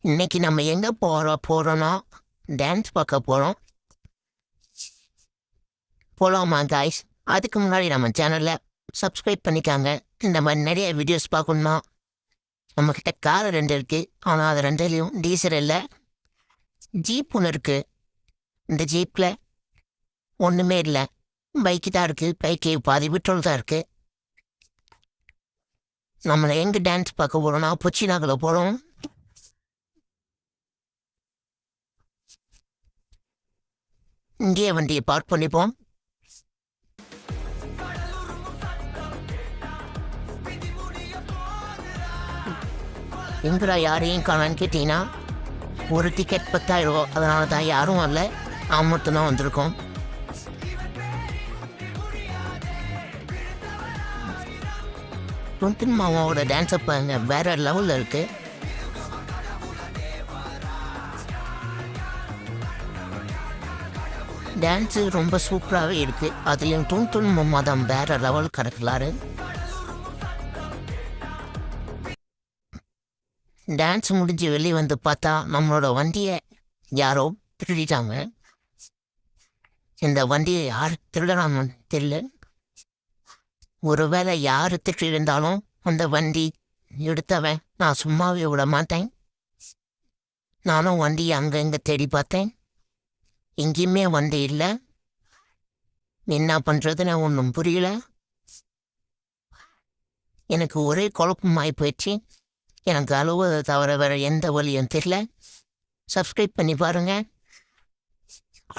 இன்னைக்கு நம்ம எங்க போறோம்னா டான்ஸ் பார்க்க போறோம். போலாமா காய்ஸ்? அதுக்கு முன்னாடி நம்ம சேனலை சப்ஸ்கிரைப் பண்ணிக்காங்க. இந்த மாதிரி நிறைய வீடியோஸ் பார்க்கணும்னா நம்மக்கிட்ட கார் 2 இருக்கு. ஆனால் அது 2லையும் டீசல் இல்லை. ஜீப் ஒன்று இருக்கு. இந்த ஜீப்பில் ஒன்றுமே இல்லை, பைக்கு தான் இருக்குது. பைக்கு பாதி பெட்ரோல் தான் இருக்குது. நம்மளை எங்கே டான்ஸ் பார்க்க போகிறோம்னா பொச்சினாக்கில் போகிறோம். இங்கேயே வண்டியை பார்க் பண்ணிப்போம். எங்கடா யாரையும் காணான்னு கேட்டீங்கன்னா, ஒரு டிக்கெட் 10,000 ரூபா. அதனால தான் யாரும் வரல, அவன் மட்டும்தான் வந்திருக்கோம். டுவெண்ட்டி மாமாவோட டான்ஸ் பாருங்க, வேற லெவலில் இருக்கு. டான்ஸு ரொம்ப சூப்பராகவே இருக்குது. அதுலேயும் டுவெண்ட்டி மாமா தான் வேற லெவல் கிடக்கலாரு. டான்ஸ் முடிஞ்சு வெளியே வந்து பார்த்தா நம்மளோட வண்டியை யாரோ திருடிட்டாங்க. இந்த வண்டியை யார் திருடறான்னு தெரியல. ஒருவேளை யார் திருடிருந்தாலும் அந்த வண்டி எடுத்தவன் நான் சும்மாவே விட மாட்டேன். நானும் வண்டியை அங்கே இங்கே தேடி பார்த்தேன், எங்கேயுமே வண்டி இல்லை. என்ன பண்ணுறதுன்னு ஒன்றும் புரியல. எனக்கு ஒரே குழப்பமாகி போயிடுச்சு. எனக்கு அழுவதை தவிர வேறு எந்த வழியும் தெரியல. சப்ஸ்கிரைப் பண்ணி பாருங்கள்.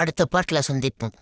அடுத்த பாட்டில் சந்திப்போம்.